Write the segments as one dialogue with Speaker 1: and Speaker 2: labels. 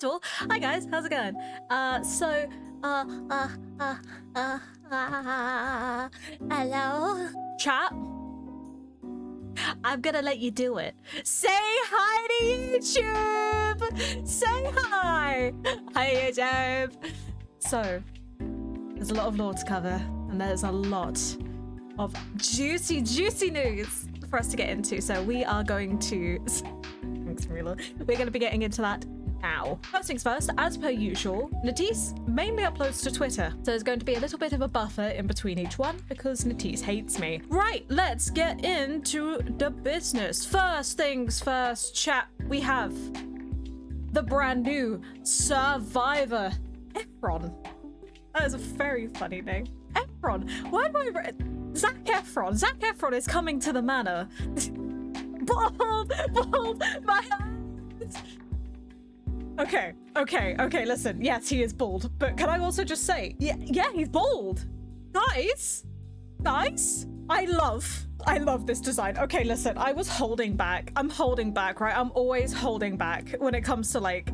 Speaker 1: first of all, hi guys, how's it going? Hello? Chat? I'm gonna let you do it. Say hi to YouTube! Say hi! Hi YouTube! So, there's a lot of lore to cover, and there's a lot of juicy news for us to get into, so we are going to... Thanks, Marilla. We're going to be getting into that now. First things first, as per usual, Natisse mainly uploads to Twitter, so there's going to be a little bit of a buffer in between each one because Natisse hates me. Right, let's get into the business. First things first, chat, we have the brand new Survivor Efron. That is a very funny name. Efron. Why do I... Zac Efron. Zac Efron is coming to the manor. Bald, my eyes. Okay, listen. Yes, he is bald. But can I also just say, yeah, he's bald. Guys, I love this design. Okay, listen, I was holding back. I'm holding back, right? I'm always holding back when it comes to like,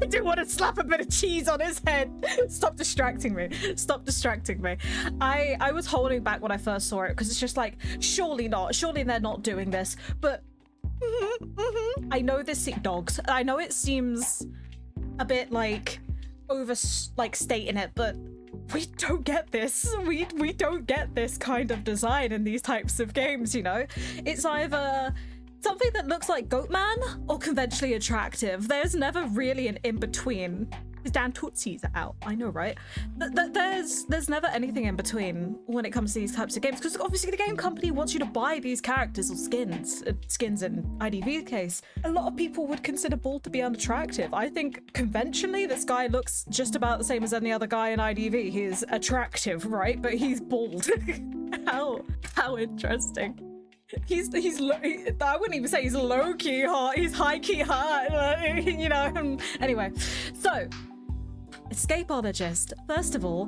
Speaker 1: I do want to slap a bit of cheese on his head. Stop distracting me. I was holding back when I first saw it because it's just like, surely not. Surely they're not doing this. But I know this dogs. I know it seems a bit like stating it, but we don't get this. We don't get this kind of design in these types of games, you know? It's either something that looks like Goatman or conventionally attractive. There's never really an in-between. His damn tootsies are out. I know, right? There's never anything in between when it comes to these types of games, because obviously the game company wants you to buy these characters or skins in IDV's case. A lot of people would consider bald to be unattractive. I think conventionally this guy looks just about the same as any other guy in IDV. He is attractive, right? But he's bald. How interesting. I wouldn't even say he's low-key hot, he's high-key hot, you know. Anyway, so Escapologist. First of all,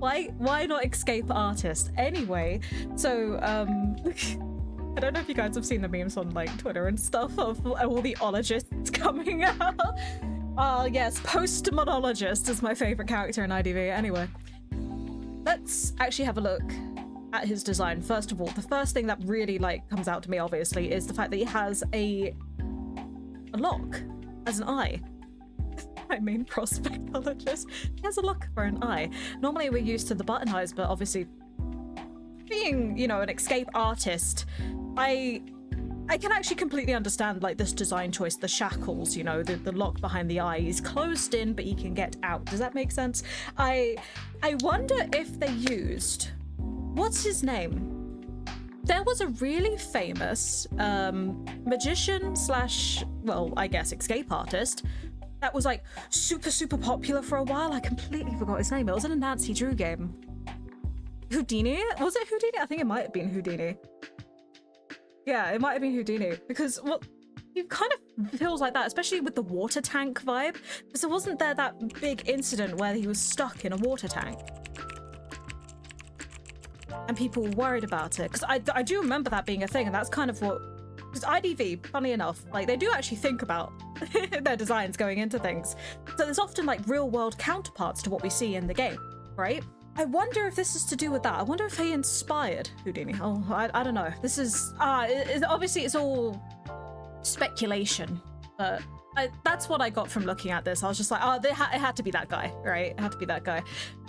Speaker 1: why not escape artist? Anyway, so I don't know if you guys have seen the memes on like Twitter and stuff of all the ologists coming out. Yes, post-monologist is my favorite character in IDV. Anyway, let's actually have a look at his design. First of all, the first thing that really like comes out to me obviously is the fact that he has a lock as an eye. I mean, prospectologist. He has a lock for an eye. Normally we're used to the button eyes, but obviously being, you know, an escape artist, I can actually completely understand like this design choice, the shackles, you know, the lock behind the eye. He's closed in, but he can get out. Does that make sense? I wonder if they used, what's his name? There was a really famous magician slash, well, I guess escape artist that was like super popular for a while. I completely forgot his name. It was in a Nancy Drew game. Houdini? Was it Houdini? I think it might have been Houdini. Yeah, it might have been Houdini, because well, he kind of feels like that, especially with the water tank vibe, because there wasn't there that big incident where he was stuck in a water tank and people were worried about it, because I do remember that being a thing, and that's kind of what, because IDV, funny enough, like they do actually think about their designs going into things, so there's often like real world counterparts to what we see in the game, right? I wonder if this is to do with that. I wonder if he inspired Houdini. Oh, I don't know. This is obviously it's all speculation, but that's what I got from looking at this. I was just like, oh, it had to be that guy, right? It had to be that guy.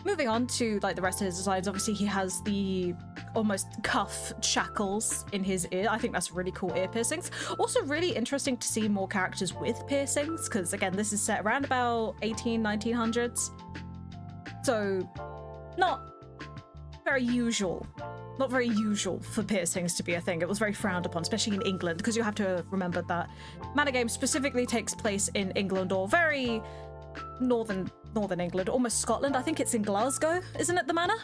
Speaker 1: Moving on to like the rest of his designs, obviously he has the almost cuff shackles in his ear. I think that's really cool ear piercings. Also really interesting to see more characters with piercings, because again, this is set around about 1900s. So not very usual for piercings to be a thing. It was very frowned upon, especially in England, because you have to remember that Manor Game specifically takes place in England, or very northern England, almost Scotland. I think it's in Glasgow, isn't it, the manor?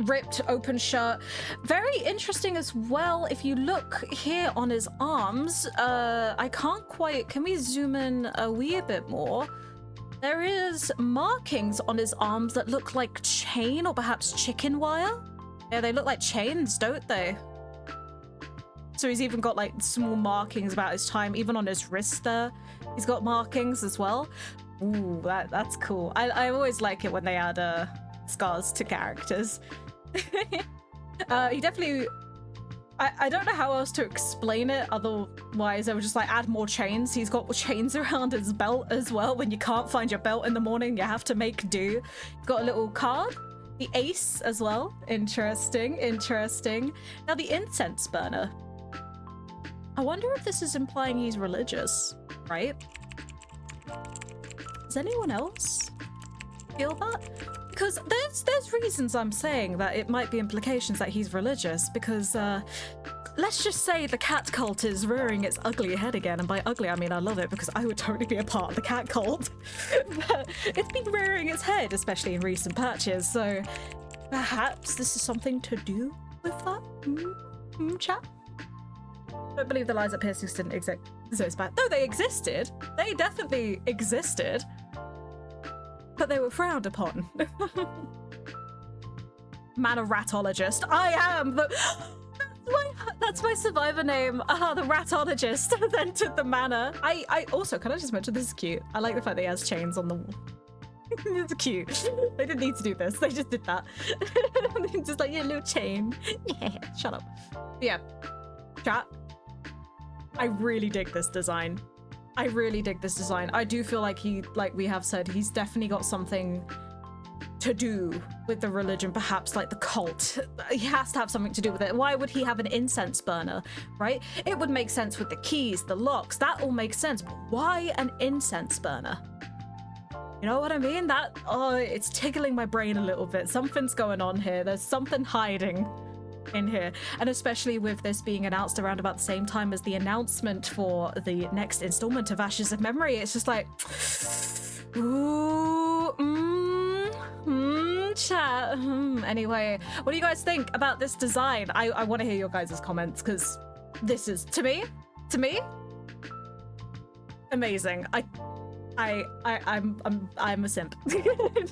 Speaker 1: Ripped open shirt. Very interesting as well. If you look here on his arms, I can't quite, can we zoom in a wee bit more? There is markings on his arms that look like chain or perhaps chicken wire. Yeah, they look like chains, don't they? So he's even got like small markings about his time, even on his wrist there. He's got markings as well. Ooh, that's cool. I always like it when they add scars to characters. He definitely... I don't know how else to explain it, otherwise I would just like add more chains. He's got chains around his belt as well. When you can't find your belt in the morning, you have to make do. Got a little card. The ace as well. Interesting, interesting. Now the incense burner. I wonder if this is implying he's religious, right? Does anyone else feel that? Because there's reasons I'm saying that it might be implications that he's religious, because let's just say the cat cult is rearing its ugly head again, and by ugly I mean I love it because I would totally be a part of the cat cult. But it's been rearing its head, especially in recent patches, so perhaps this is something to do with that? Chat? I don't believe the lies that piercings didn't exist. So it's bad. No, they existed. They definitely existed. But they were frowned upon. Ratologist. I am the... That's my survivor name. The Ratologist has entered the manor. I also, can I just mention, this is cute. I like the fact that he has chains on the wall. It's cute. They didn't need to do this. They just did that. Just like, yeah, little chain. Yeah, shut up. But yeah, chat. I really dig this design. I really dig this design. I do feel like he, like we have said, he's definitely got something to do with the religion, perhaps like the cult. He has to have something to do with it. Why would he have an incense burner, right? It would make sense with the keys, the locks, that all makes sense. But why an incense burner? You know what I mean? That, oh, it's tickling my brain a little bit. Something's going on here. There's something hiding in here, and especially with this being announced around about the same time as the announcement for the next installment of Ashes of Memory. It's just like, ooh, chat. Anyway, what do you guys think about this design? I want to hear your guys' comments, because this is, to me, amazing. I'm a simp.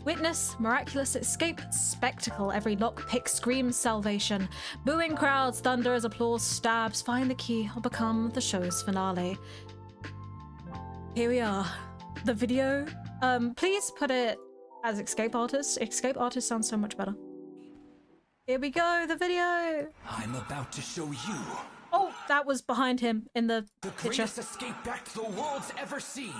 Speaker 1: Witness miraculous escape spectacle. Every lockpick screams salvation. Booing crowds thunder as applause stabs. Find the key or become the show's finale. Here we are. The video. Please put it as escape artist. Escape artist sounds so much better. Here we go. The video.
Speaker 2: I'm about to show you.
Speaker 1: Oh, that was behind him in the picture.
Speaker 2: Greatest escape act the world's ever seen.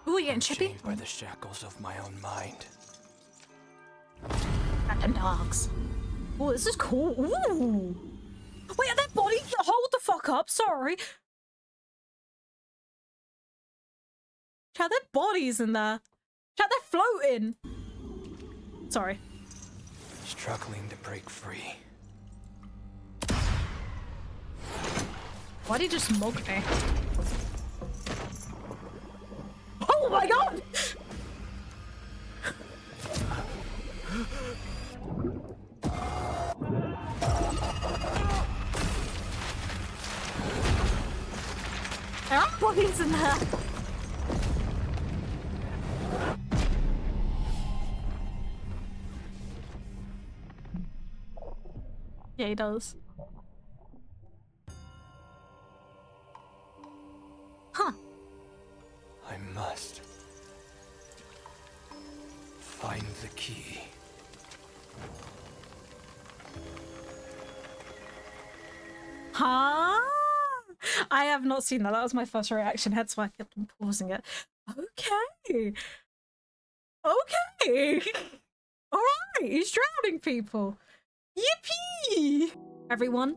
Speaker 1: Ooh, you getting chippy?
Speaker 2: Chained by the shackles of my own mind.
Speaker 1: And dogs. Oh, this is cool. Ooh. Wait, are their bodies? Hold the fuck up. Sorry. Chat, their bodies in there. Chat, they're floating. Sorry.
Speaker 2: Struggling to break free.
Speaker 1: Why'd he just mug me? Oh my god! There are bodies in there. Yeah, he does. Huh.
Speaker 2: I must find the key.
Speaker 1: Huh? I have not seen that. That was my first reaction. That's why I kept on pausing it. Okay. Okay. All right. He's drowning people. Yippee! Everyone,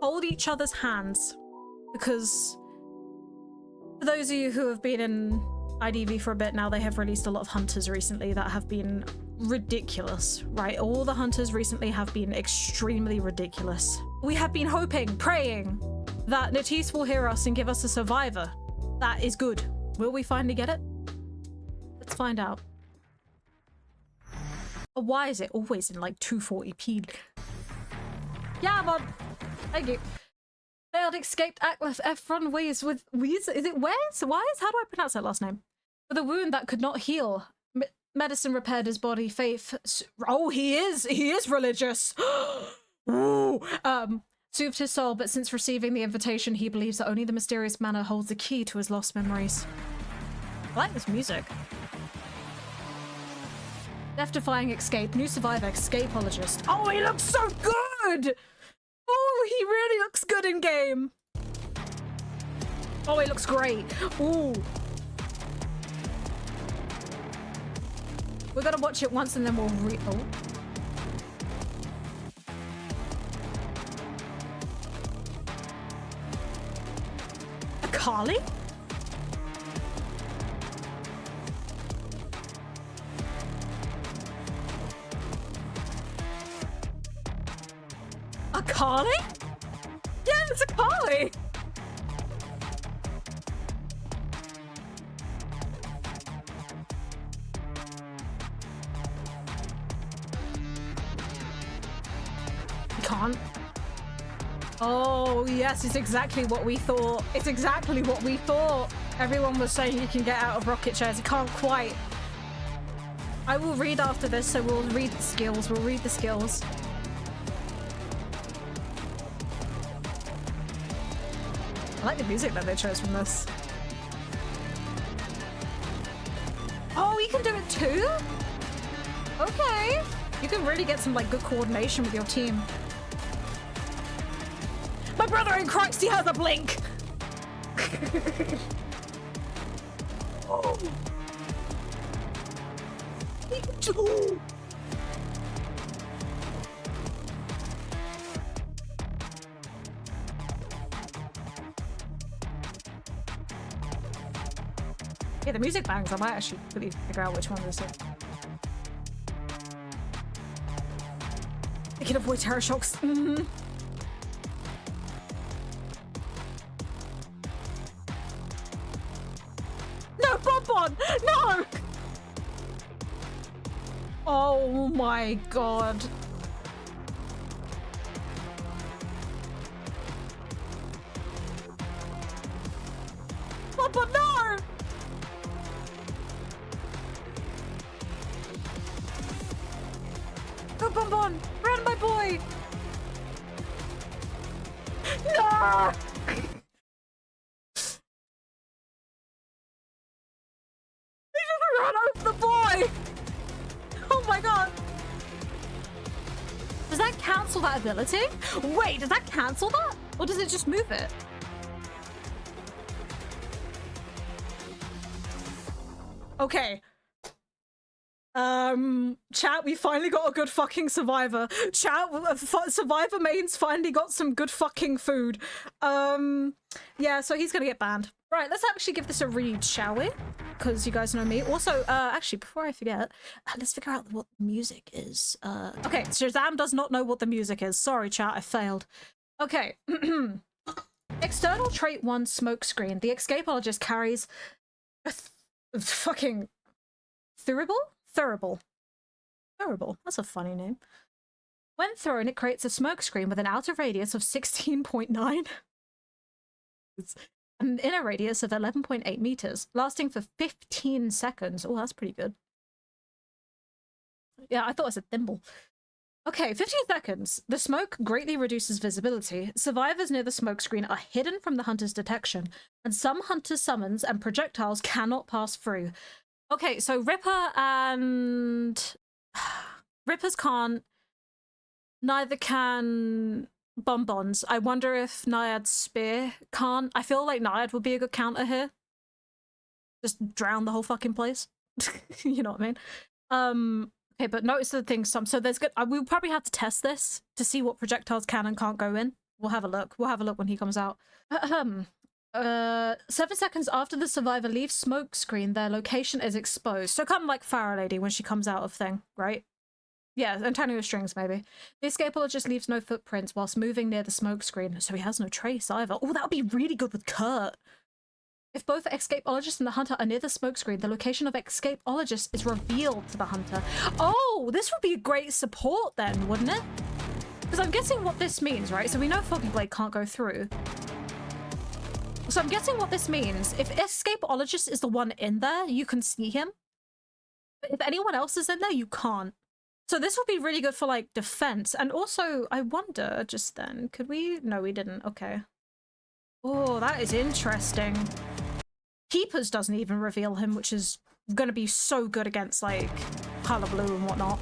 Speaker 1: hold each other's hands, because for those of you who have been in IDV for a bit now, they have released a lot of hunters recently that have been ridiculous, right? All the hunters recently have been extremely ridiculous. We have been hoping, praying that Natisse will hear us and give us a survivor. That is good. Will we finally get it? Let's find out. Oh, why is it always in like 240p? Yeah, man. Thank you. Failed escaped Aklef F runways with Wheeze. Is it Wes? Wise? How do I pronounce that last name? With a wound that could not heal. Medicine repaired his body. Faith. Oh, he is religious. Ooh. Soothed his soul, but since receiving the invitation, he believes that only the mysterious manor holds the key to his lost memories. I like this music. Death-defying escape. New survivor, Escapologist. Oh, he looks so good! Oh, he really looks good in game. Oh, he looks great. Ooh. We're gonna watch it once and then we'll oh. A Carly? A Carly? Yeah, it's a Carly! Can't. Oh, yes, it's exactly what we thought. It's exactly what we thought. Everyone was saying you can get out of rocket chairs. You can't quite. I will read after this, so we'll read the skills. We'll read the skills. I like the music that they chose from this. Oh, you can do it too? Okay. You can really get some like good coordination with your team. My brother in Christ, he has a blink! Oh. Oh. Yeah, the music bangs. I might actually really figure out which one this is. I can avoid terror shocks. Mm-hmm. No, Bonbon! No! Oh my god. Bonbon, no! Go, Bonbon! Run, my boy! No! Run over the boy! Oh my god! Does that cancel that ability? Wait, does that cancel that? Or does it just move it? Okay. Chat, we finally got a good fucking survivor. Chat, survivor mains finally got some good fucking food. Yeah, so he's gonna get banned. Right, let's actually give this a read, shall we? Because you guys know me. Also, actually, before I forget, let's figure out what the music is. Okay, Shazam does not know what the music is. Sorry, chat, I failed. Okay. External trait 1 smokescreen. The Escapologist carries a fucking Thurible? Thurible. Thurible. That's a funny name. When thrown, it creates a smokescreen with an outer radius of 16.9. An inner radius of 11.8 meters, lasting for 15 seconds. Oh, that's pretty good. Yeah, I thought I said thimble. Okay, 15 seconds. The smoke greatly reduces visibility. Survivors near the smokescreen are hidden from the hunter's detection, and some hunter's summons and projectiles cannot pass through. Okay, so Ripper and... Rippers can't. Neither can Bonbons. I wonder if Naiad's spear can't. I feel like Naiad would be a good counter here. Just drown the whole fucking place. You know what I mean? Okay, but notice the thing. So there's good. We'll probably have to test this to see what projectiles can and can't go in. We'll have a look. We'll have a look when he comes out. 7 seconds after the survivor leaves smoke screen, their location is exposed. So kind of like Farah Lady when she comes out of thing, right? Yeah, and tenuous strings, maybe. The escapologist leaves no footprints whilst moving near the smoke screen, so he has no trace either. Oh, that would be really good with Kurt. If both the escapologist and the hunter are near the smoke screen, the location of escapologist is revealed to the hunter. Oh, this would be a great support then, wouldn't it? Because I'm guessing what this means, right? So we know Foggy Blade can't go through. So I'm guessing what this means. If escapologist is the one in there, you can see him. But if anyone else is in there, you can't. So this would be really good for, like, defense. And also, I wonder, just then, could we? No, we didn't. Okay. Oh, that is interesting. Keepers doesn't even reveal him, which is going to be so good against, like, Color Blue and whatnot.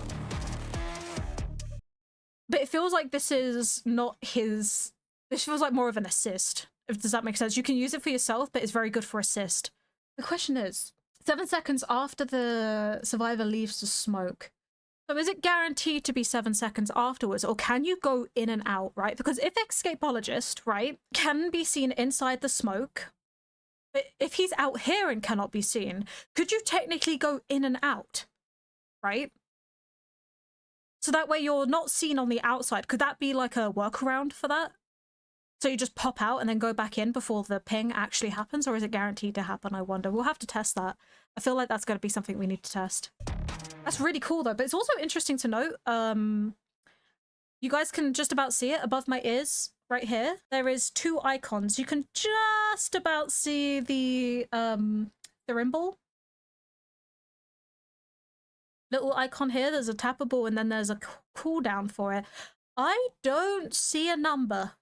Speaker 1: But it feels like this is not his... This feels like more of an assist. Does that make sense? You can use it for yourself, but it's very good for assist. The question is, 7 seconds after the survivor leaves the smoke. So is it guaranteed to be 7 seconds afterwards, or can you go in and out, right? Because if escapologist, right, can be seen inside the smoke, but if he's out here and cannot be seen, could you technically go in and out, right? So that way you're not seen on the outside. Could that be like a workaround for that? So you just pop out and then go back in before the ping actually happens, or is it guaranteed to happen? I wonder. We'll have to test that. I feel like that's going to be something we need to test. That's really cool though, but it's also interesting to note, you guys can just about see it above my ears right here. There is 2 icons. You can just about see the thimble. Little icon here, there's a tappable and then there's a cooldown for it. I don't see a number.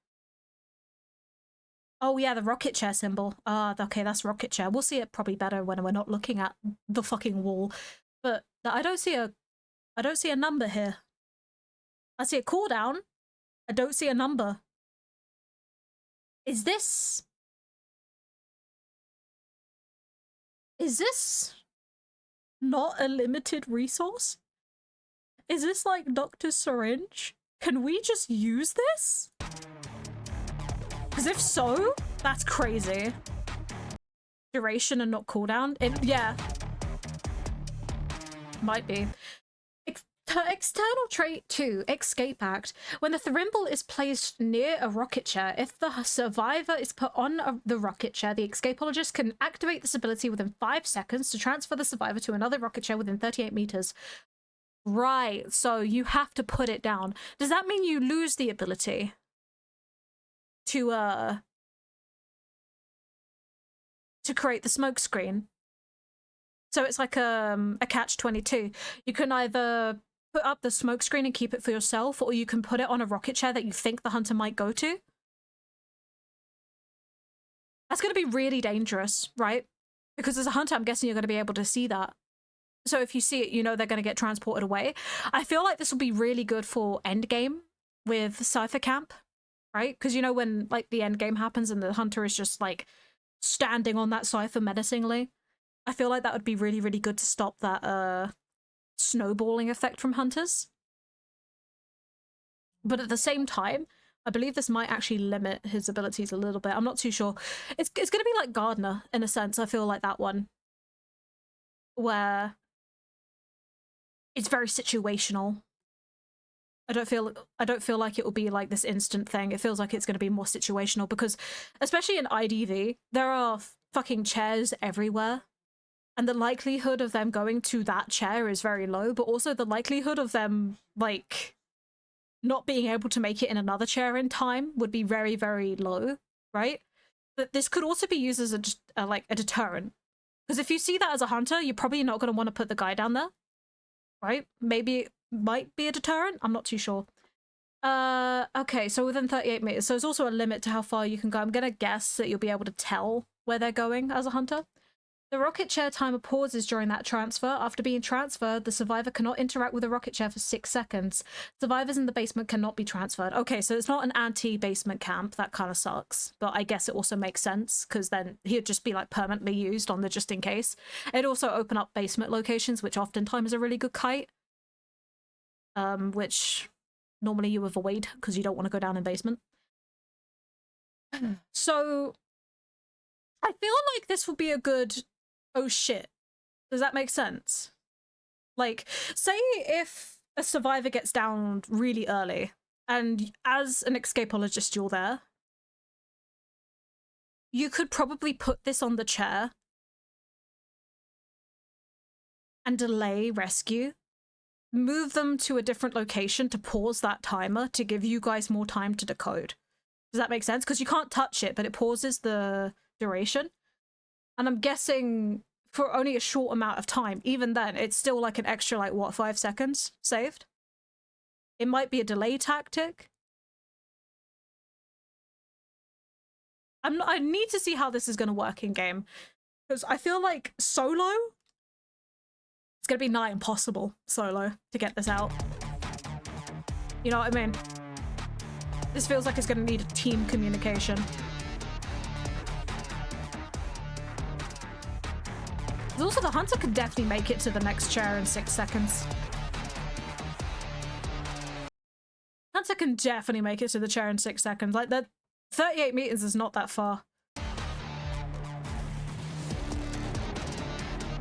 Speaker 1: Oh yeah, the rocket chair symbol. Okay, that's rocket chair. We'll see it probably better when we're not looking at the fucking wall. But I don't see a number here. I see a cooldown. I don't see a number. Is this not a limited resource? Is this like Dr. Syringe? Can we just use this? Because if so, that's crazy. Duration and not cooldown? Yeah. Might be. External trait 2, Escape Act. When the thimble is placed near a rocket chair, if the survivor is put on the rocket chair, the escapologist can activate this ability within 5 seconds to transfer the survivor to another rocket chair within 38 meters. Right, so you have to put it down. Does that mean you lose the ability to create the smoke screen? So it's like a catch-22. You can either put up the smoke screen and keep it for yourself, or you can put it on a rocket chair that you think the hunter might go to. That's going to be really dangerous, right? Because as a hunter, I'm guessing you're going to be able to see that. So if you see it, you know they're going to get transported away. I feel like this will be really good for endgame with Cypher Camp, right? Because you know when like the endgame happens and the hunter is just like standing on that Cypher menacingly? I feel like that would be really, really good to stop that snowballing effect from hunters. But at the same time, I believe this might actually limit his abilities a little bit. I'm not too sure. It's going to be like Gardener, in a sense. I feel like that one. Where it's very situational. I don't feel like it will be like this instant thing. It feels like it's going to be more situational because, especially in IDV, there are fucking chairs everywhere. And the likelihood of them going to that chair is very low, but also the likelihood of them, like, not being able to make it in another chair in time would be very, very low, right? But this could also be used as a deterrent. Because if you see that as a hunter, you're probably not going to want to put the guy down there, right? Maybe it might be a deterrent. I'm not too sure. Okay, so within 38 meters. So there's also a limit to how far you can go. I'm going to guess that you'll be able to tell where they're going as a hunter. The rocket chair timer pauses during that transfer. After being transferred, the survivor cannot interact with the rocket chair for 6 seconds. Survivors in the basement cannot be transferred. Okay, so it's not an anti-basement camp. That kind of sucks. But I guess it also makes sense, because then he'd just be like permanently used on the just in case. It'd also open up basement locations, which oftentimes is a really good kite. Which normally you avoid, because you don't want to go down in basement. So I feel like this would be a good... Oh shit. Does that make sense? Like, say if a survivor gets downed really early, and as an escapologist you're there, you could probably put this on the chair and delay rescue, move them to a different location to pause that timer to give you guys more time to decode. Does that make sense? Because you can't touch it, but it pauses the duration. And I'm guessing for only a short amount of time, even then, it's still like an extra, like, what, 5 seconds saved? It might be a delay tactic. I need to see how this is going to work in game. Because I feel like solo, it's going to be nigh impossible solo to get this out. You know what I mean? This feels like it's going to need a team communication. Also, the hunter could definitely make it to the next chair in 6 seconds. Hunter can definitely make it to the chair in 6 seconds. Like, the 38 meters is not that far.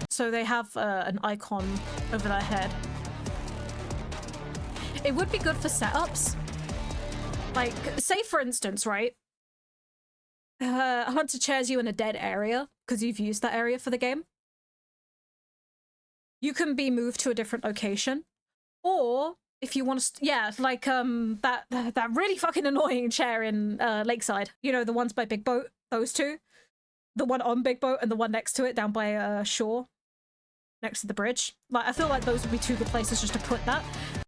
Speaker 1: So they have an icon over their head. It would be good for setups. Like, say for instance, right? A hunter chairs you in a dead area because you've used that area for the game. You can be moved to a different location. Or if you want to, yeah, like that really fucking annoying chair in Lakeside. You know, the ones by Big Boat, those two. The one on Big Boat and the one next to it down by shore, next to the bridge. Like, I feel like those would be 2 good places just to put that.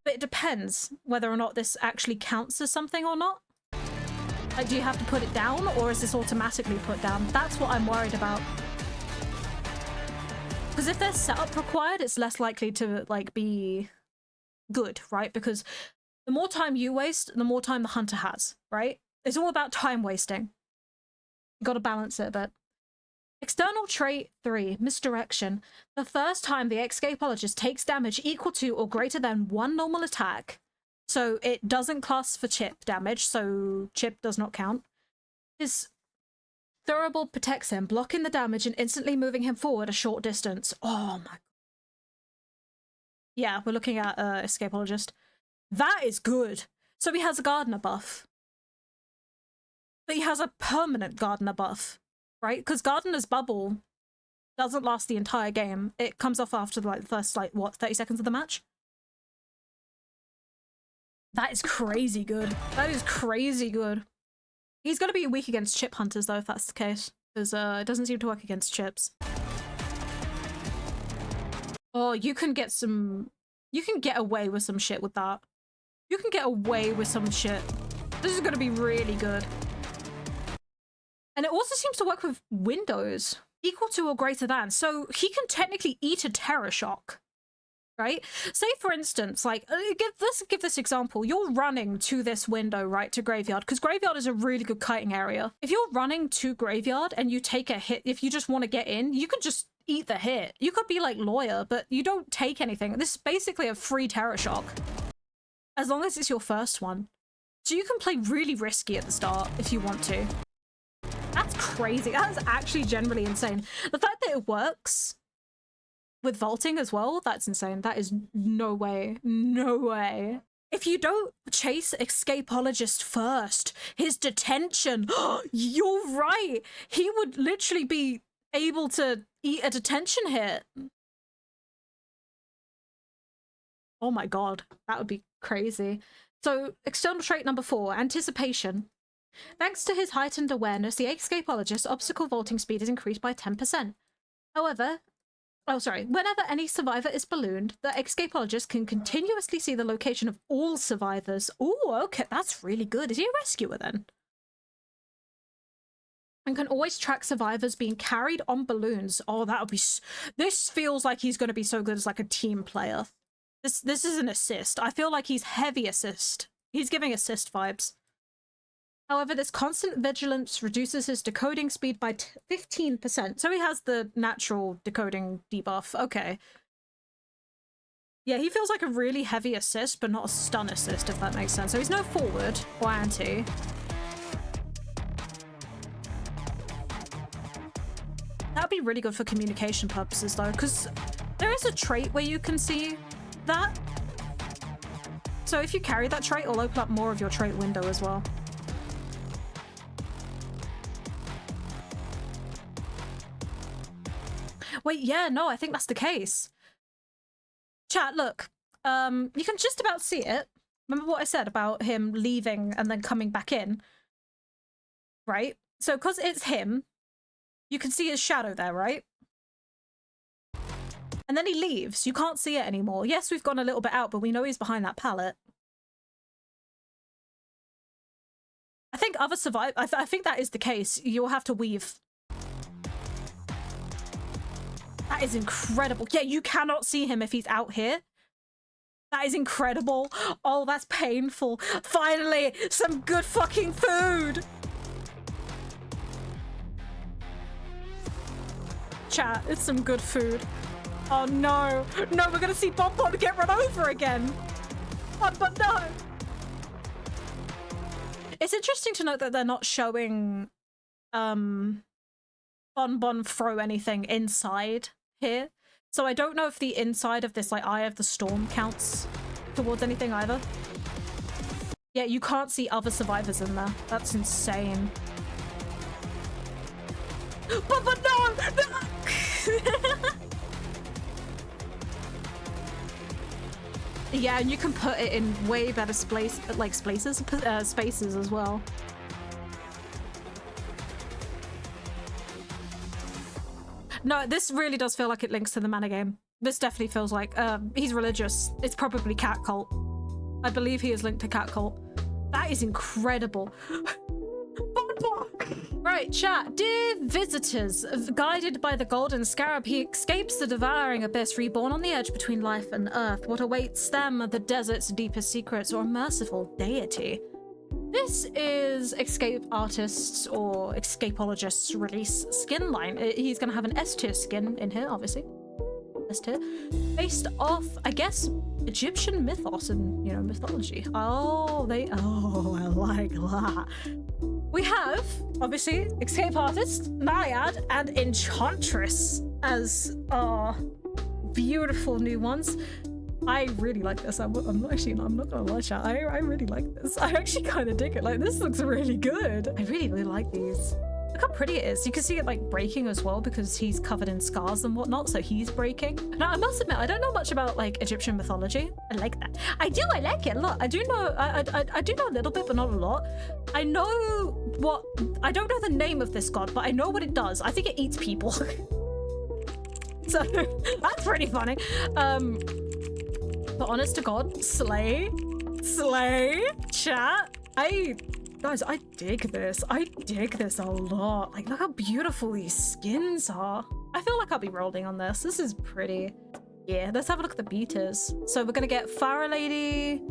Speaker 1: But it depends whether or not this actually counts as something or not. Like, do you have to put it down, or is this automatically put down? That's what I'm worried about. Because if there's setup required, it's less likely to, like, be good, right? Because the more time you waste, the more time the hunter has, right? It's all about time wasting. You gotta balance it a bit. External trait 3, misdirection. The first time the escapologist takes damage equal to or greater than 1 normal attack, so it doesn't class for chip damage, so chip does not count, his Thurable protects him, blocking the damage and instantly moving him forward a short distance. Oh my. Yeah, we're looking at Escapologist. That is good. So he has a Gardener buff. But he has a permanent Gardener buff, right? Because Gardener's bubble doesn't last the entire game. It comes off after like the first, like, what, 30 seconds of the match? That is crazy good. That is crazy good. He's going to be weak against chip hunters, though, if that's the case. Because it doesn't seem to work against chips. Oh, you can get some... You can get away with some shit with that. You can get away with some shit. This is going to be really good. And it also seems to work with windows. Equal to or greater than. So he can technically eat a terror shock. Right? Say, for instance, like, let's give this example. You're running to this window, right, to Graveyard, because Graveyard is a really good kiting area. If you're running to Graveyard and you take a hit, if you just want to get in, you can just eat the hit. You could be like Lawyer, but you don't take anything. This is basically a free terror shock. As long as it's your first one. So you can play really risky at the start if you want to. That's crazy. That's actually generally insane. The fact that it works with vaulting as well, that's insane. That is no way. No way. If you don't chase Escapologist first, his detention, you're right. He would literally be able to eat a detention hit. Oh my god, that would be crazy. So, external trait number 4, anticipation. Thanks to his heightened awareness, the Escapologist's obstacle vaulting speed is increased by 10%. However, whenever any survivor is ballooned, the Escapologist can continuously see the location of all survivors. Oh, okay, that's really good. Is he a rescuer then? And can always track survivors being carried on balloons. Oh, that would be... This feels like he's going to be so good as like a team player. This is an assist. I feel like he's heavy assist. He's giving assist vibes. However, this constant vigilance reduces his decoding speed by 15%. So he has the natural decoding debuff. Okay. Yeah, he feels like a really heavy assist, but not a stun assist, if that makes sense. So he's no forward or anti. That would be really good for communication purposes, though, because there is a trait where you can see that. So if you carry that trait, it'll open up more of your trait window as well. Wait, yeah, no, I think that's the case. Chat, look, you can just about see it. Remember what I said about him leaving and then coming back in? Right? So because it's him, you can see his shadow there, right? And then he leaves. You can't see it anymore. Yes, we've gone a little bit out, but we know he's behind that pallet. I think other I think that is the case. You'll have to weave. That is incredible. Yeah, you cannot see him if he's out here. That is incredible. Oh, that's painful. Finally, some good fucking food. Chat, it's some good food. Oh no. No, we're gonna see Bonbon get run over again. Bonbon, no. It's interesting to note that they're not showing Bonbon throw anything inside here. So I don't know if the inside of this like Eye of the Storm counts towards anything either. Yeah, you can't see other survivors in there. That's insane. Bonbon, no! Yeah, and you can put it in way better spaces as well. No, this really does feel like it links to the mana game. This definitely feels like he's religious. It's probably cat cult. I believe he is linked to cat cult. That is incredible. Right, chat. Dear visitors, guided by the golden scarab, he escapes the devouring abyss, reborn on the edge between life and earth. What awaits them are the desert's deepest secrets or a merciful deity. This is Escape Artist's or Escapologist's release skin line. He's going to have an S-tier skin in here, obviously. S-tier. Based off, I guess, Egyptian mythos and, you know, mythology. Oh, I like that. We have, obviously, Escape Artist, Naiad, and Enchantress as our beautiful new ones. I really like this. I'm not gonna lie, chat. I really like this. I actually kind of dig it. Like, this looks really good. I really, really like these. Look how pretty it is. You can see it like breaking as well because he's covered in scars and whatnot, so he's breaking. Now, I must admit, I don't know much about like Egyptian mythology. I like that. I like it a lot. I do know, I do know a little bit, but not a lot. I don't know the name of this god, but I know what it does. I think it eats people. So that's pretty funny. But honest to God, slay, chat. Guys, I dig this. I dig this a lot. Like, look how beautiful these skins are. I feel like I'll be rolling on this. This is pretty. Yeah, let's have a look at the beaters. So we're gonna get Pharaoh Lady.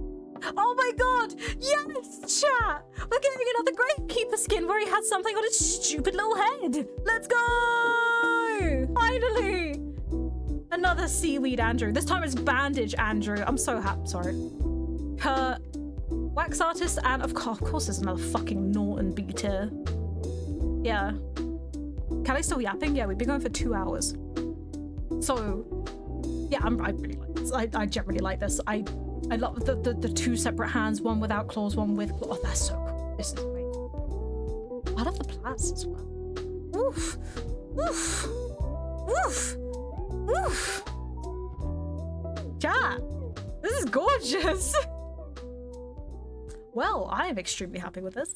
Speaker 1: Oh my God, yes, chat. We're getting another Gravekeeper skin where he has something on his stupid little head. Let's go! Finally! Another Seaweed Andrew. This time it's Bandage Andrew. I'm so happy. Sorry. Her Wax Artist, and of course there's another fucking Norton beater. Yeah. Kelly's still yapping? Yeah, we've been going for 2 hours. So, yeah, I really like this. I generally like this. I love the two separate hands, one without claws, one with claws. Oh, that's so cool. This is great. I love the plats as well. Oof. Oof. Oof. Oof. Chat. This is gorgeous. Well, I am extremely happy with this.